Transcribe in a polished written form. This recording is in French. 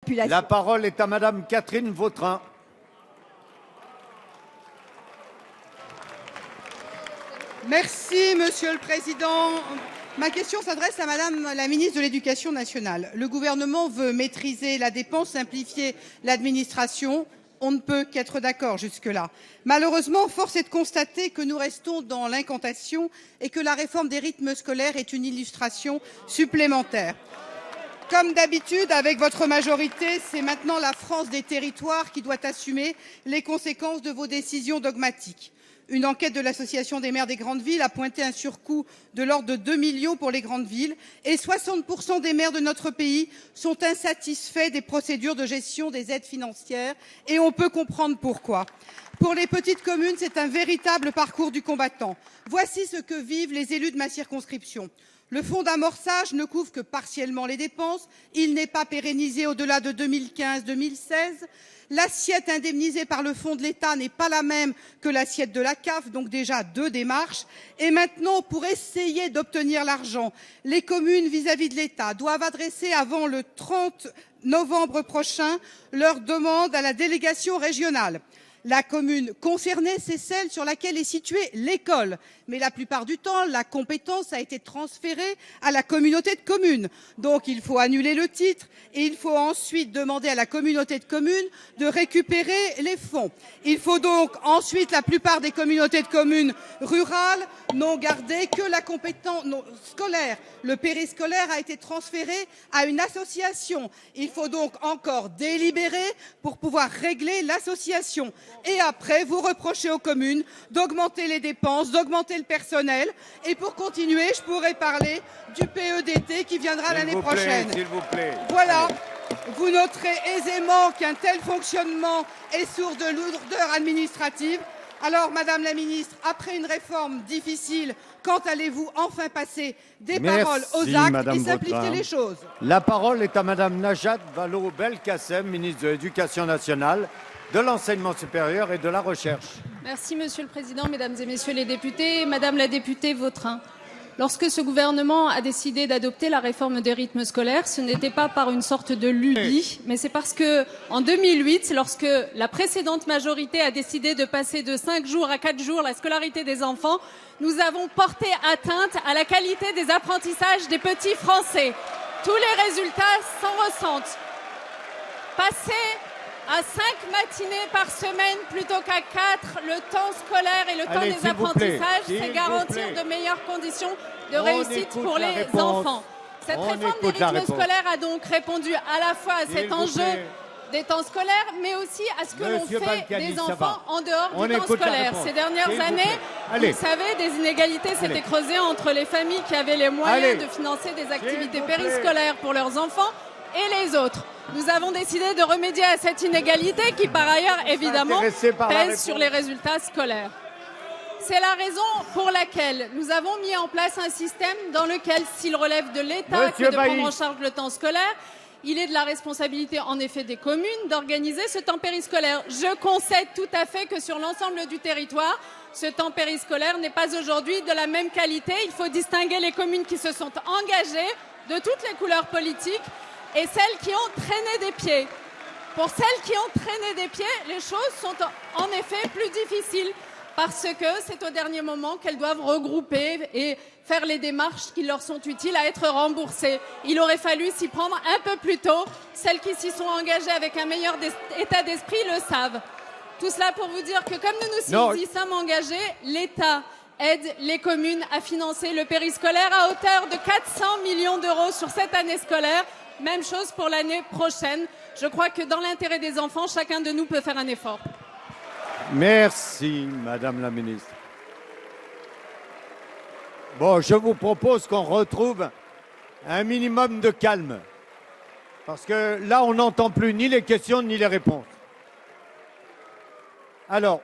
population. La parole est à Madame Catherine Vautrin. Merci, Monsieur le Président. Ma question s'adresse à Madame la ministre de l'Éducation nationale. Le gouvernement veut maîtriser la dépense, simplifier l'administration. On ne peut qu'être d'accord jusque-là. Malheureusement, force est de constater que nous restons dans l'incantation et que la réforme des rythmes scolaires est une illustration supplémentaire. Comme d'habitude, avec votre majorité, c'est maintenant la France des territoires qui doit assumer les conséquences de vos décisions dogmatiques. Une enquête de l'Association des maires des grandes villes a pointé un surcoût de l'ordre de 2 millions pour les grandes villes et 60% des maires de notre pays sont insatisfaits des procédures de gestion des aides financières et on peut comprendre pourquoi. Pour les petites communes, c'est un véritable parcours du combattant. Voici ce que vivent les élus de ma circonscription. Le fonds d'amorçage ne couvre que partiellement les dépenses. Il n'est pas pérennisé au-delà de 2015-2016. L'assiette indemnisée par le fonds de l'État n'est pas la même que l'assiette de la CAF, donc déjà 2 démarches. Et maintenant, pour essayer d'obtenir l'argent, les communes vis-à-vis de l'État doivent adresser avant le 30 novembre prochain leur demande à la délégation régionale. La commune concernée, c'est celle sur laquelle est située l'école. Mais la plupart du temps, la compétence a été transférée à la communauté de communes. Donc il faut annuler le titre et il faut ensuite demander à la communauté de communes de récupérer les fonds. Il faut donc ensuite, la plupart des communautés de communes rurales n'ont gardé que la compétence scolaire. Le périscolaire a été transféré à une association. Il faut donc encore délibérer pour pouvoir régler l'association. Et après, vous reprochez aux communes d'augmenter les dépenses, d'augmenter le personnel. Et pour continuer, je pourrais parler du PEDT qui viendra l'année prochaine. S'il vous plaît. Voilà. Vous noterez aisément qu'un tel fonctionnement est source de lourdeur administrative. Alors, Madame la ministre, après une réforme difficile, quand allez-vous enfin passer des paroles aux actes Madame et simplifier Vautrin. les choses? La parole est à Madame Najat Vallaud-Belkacem, ministre de l'Éducation nationale, de l'enseignement supérieur et de la recherche. Merci Monsieur le Président, Mesdames et Messieurs les députés. Madame la députée Vautrin, lorsque ce gouvernement a décidé d'adopter la réforme des rythmes scolaires, ce n'était pas par une sorte de lubie, mais c'est parce que, en 2008, lorsque la précédente majorité a décidé de passer de 5 jours à 4 jours la scolarité des enfants, nous avons porté atteinte à la qualité des apprentissages des petits Français. Tous les résultats s'en ressentent. Passer à 5 matinées par semaine plutôt qu'à 4, le temps scolaire et le temps des apprentissages, c'est garantir de meilleures conditions de réussite pour les enfants. Cette réforme des rythmes scolaires a donc répondu à la fois à cet enjeu des temps scolaires, mais aussi à ce que l'on fait des enfants en dehors du temps scolaire. Ces dernières années, vous le savez, des inégalités s'étaient creusées entre les familles qui avaient les moyens de financer des activités périscolaires pour leurs enfants et les autres. Nous avons décidé de remédier à cette inégalité qui, par ailleurs, évidemment, pèse sur les résultats scolaires. C'est la raison pour laquelle nous avons mis en place un système dans lequel, s'il relève de l'État que de prendre en charge le temps scolaire, il est de la responsabilité, en effet, des communes d'organiser ce temps périscolaire. Je concède tout à fait que sur l'ensemble du territoire, ce temps périscolaire n'est pas aujourd'hui de la même qualité. Il faut distinguer les communes qui se sont engagées de toutes les couleurs politiques et celles qui ont traîné des pieds. Pour celles qui ont traîné des pieds, les choses sont en effet plus difficiles parce que c'est au dernier moment qu'elles doivent regrouper et faire les démarches qui leur sont utiles à être remboursées. Il aurait fallu s'y prendre un peu plus tôt. Celles qui s'y sont engagées avec un meilleur état d'esprit le savent. Tout cela pour vous dire que comme nous y sommes engagés, l'État aide les communes à financer le périscolaire à hauteur de 400 millions d'euros sur cette année scolaire. Même chose pour l'année prochaine. Je crois que dans l'intérêt des enfants, chacun de nous peut faire un effort. Merci, Madame la ministre. Bon, je vous propose qu'on retrouve un minimum de calme. Parce que là, on n'entend plus ni les questions ni les réponses. Alors,